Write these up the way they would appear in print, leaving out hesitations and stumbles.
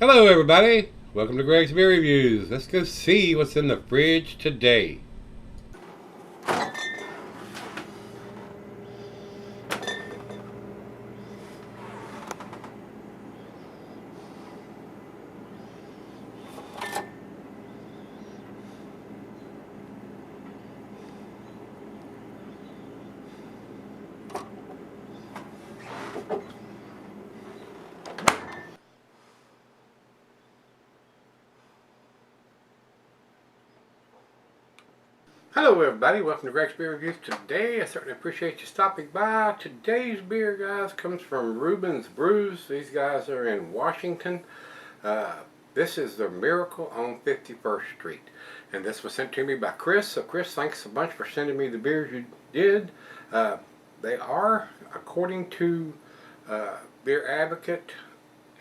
Hello everybody, welcome to Gregsbeerreviews. Let's go see what's in the fridge today. Hello everybody, welcome to Gregsbeerreviews. Today, I certainly appreciate you stopping by. Today's beer, guys, comes from Reuben's Brews. These guys are in Washington. This is the Miracle on 51st Street. And this was sent to me by Chris. So Chris, thanks a bunch for sending me the beers you did. They are, according to Beer Advocate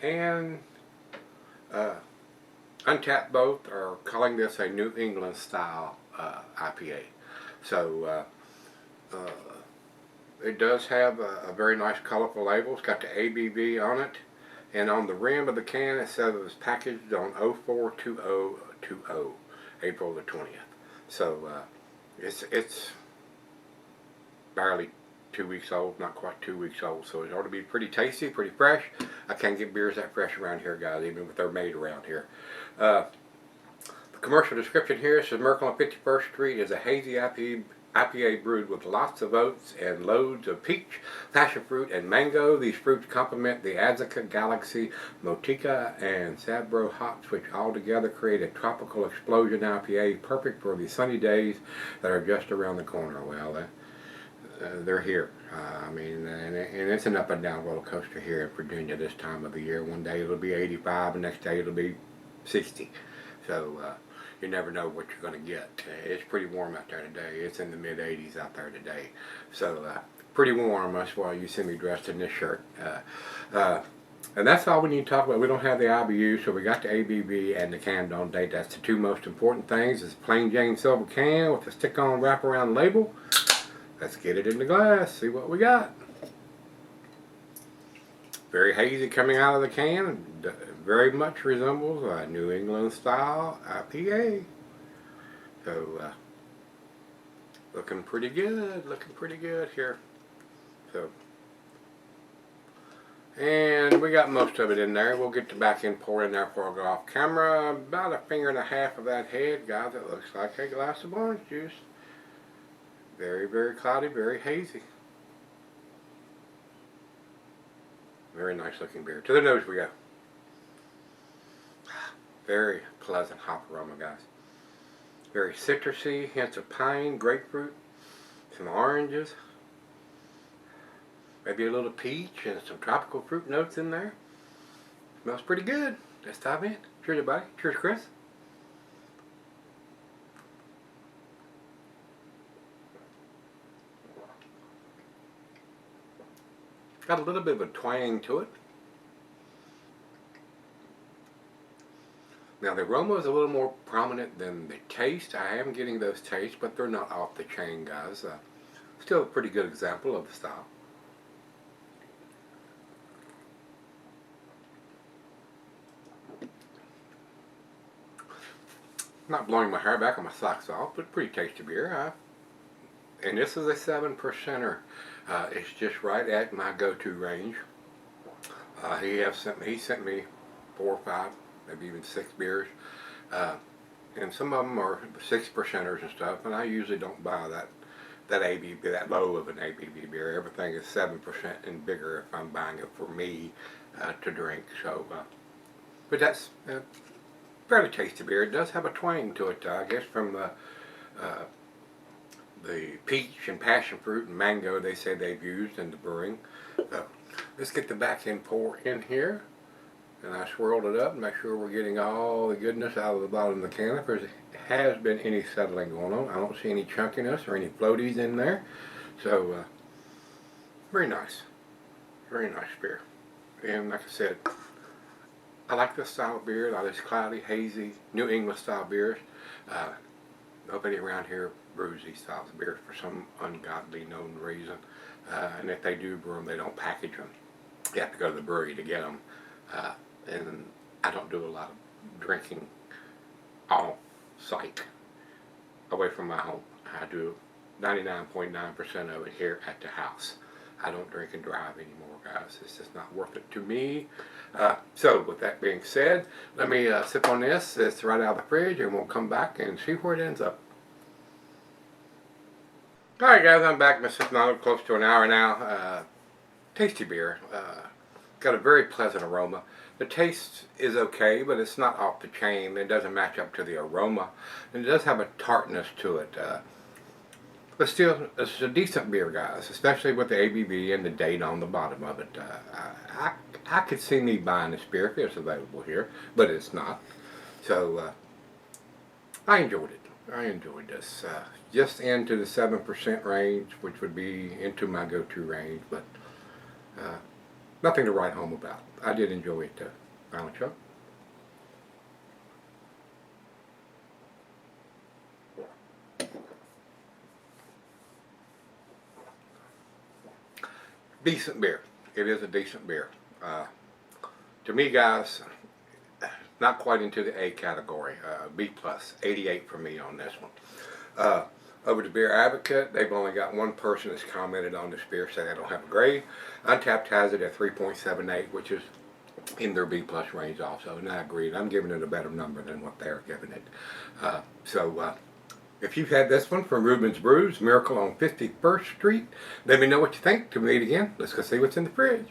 and Untapped, both are calling this a New England style IPA. So it does have a very nice colorful label. It's got the ABV on it, and on the rim of the can it says it was packaged on 04/20/20, April the 20th. So it's barely 2 weeks old, not quite 2 weeks old, so it ought to be pretty tasty, pretty fresh. I can't get beers that fresh around here, guys, even if they're made around here. The commercial description here says Miracle on 51st Street is a hazy IPA brewed with lots of oats and loads of peach, passion fruit, and mango. These fruits complement the Azteca, Galaxy, Motica, and Sabro hops, which all together create a tropical explosion IPA perfect for the sunny days that are just around the corner. Well, they're here. I mean, and it's an up and down roller coaster here in Virginia this time of the year. One day it'll be 85, the next day it'll be 60. So you never know what you're going to get. It's pretty warm out there today. It's in the mid 80s out there today. So pretty warm. That's why you see me dressed in this shirt. And that's all we need to talk about. We don't have the IBU, so we got the ABV and the can on date. That's the two most important things. It's a plain Jane silver can with a stick-on wraparound label. Let's get it in the glass, see what we got. Very hazy coming out of the can. Very much resembles a New England style IPA. So, looking pretty good here. So, and we got most of it in there. We'll get the back end pour in there before I go off camera. About a finger and a half of that head, guys. It looks like a glass of orange juice. Very, very cloudy, very hazy. Very nice looking beer. To the nose we go. Very pleasant hop aroma, guys. Very citrusy, hints of pine, grapefruit, some oranges, maybe a little peach and some tropical fruit notes in there. Smells pretty good. Let's dive in. Cheers, everybody. Cheers, Chris. Got a little bit of a twang to it. Now the aroma is a little more prominent than the taste. I am getting those tastes, but they're not off the chain, guys. Still a pretty good example of the style. Not blowing my hair back on my socks off, but pretty tasty beer. And this is a 7%er. It's just right at my go-to range. He sent me 4 or 5, maybe even 6 beers, and some of them are 6%ers and stuff. And I usually don't buy that ABV, that low of an ABV beer. Everything is 7% and bigger if I'm buying it for me to drink. So, but that's fairly tasty beer. It does have a twang to it, I guess, from the peach and passion fruit and mango they say they've used in the brewing. So let's get the back end pour in here. And I swirled it up and make sure we're getting all the goodness out of the bottom of the can. If there has been any settling going on, I don't see any chunkiness or any floaties in there. So very nice. Very nice beer. And like I said, I like this style of beer. I like this cloudy, hazy, New England style beers. Nobody around here brews these styles of beers for some ungodly known reason. And if they do brew them, they don't package them. You have to go to the brewery to get them. And I don't do a lot of drinking off site away from my home. I do 99.9% of it here at the house. I don't drink and drive anymore, guys. It's just not worth it to me. So with that being said, let me sip on this. It's right out of the fridge, and we'll come back and see where it ends up. Alright guys, I'm back. This is now close to an hour now. Tasty beer. Got a very pleasant aroma. The taste is okay, but it's not off the chain. It doesn't match up to the aroma. And it does have a tartness to it. But still, it's a decent beer, guys, especially with the ABV and the date on the bottom of it. I could see me buying this beer if it's available here, but it's not. So, I enjoyed it. I enjoyed this. Just into the 7% range, which would be into my go-to range, but nothing to write home about. I did enjoy it, Final Chuck. Decent beer. It is a decent beer. To me, guys, not quite into the A category. B plus, 88 for me on this one. Over to Beer Advocate, they've only got one person that's commented on this beer saying they don't have a grade. Untapped has it at 3.78, which is in their B plus range also, and I agree. I'm giving it a better number than what they're giving it. If you've had this one from Reuben's Brews, Miracle on 51st Street, let me know what you think. Till we meet again, let's go see what's in the fridge.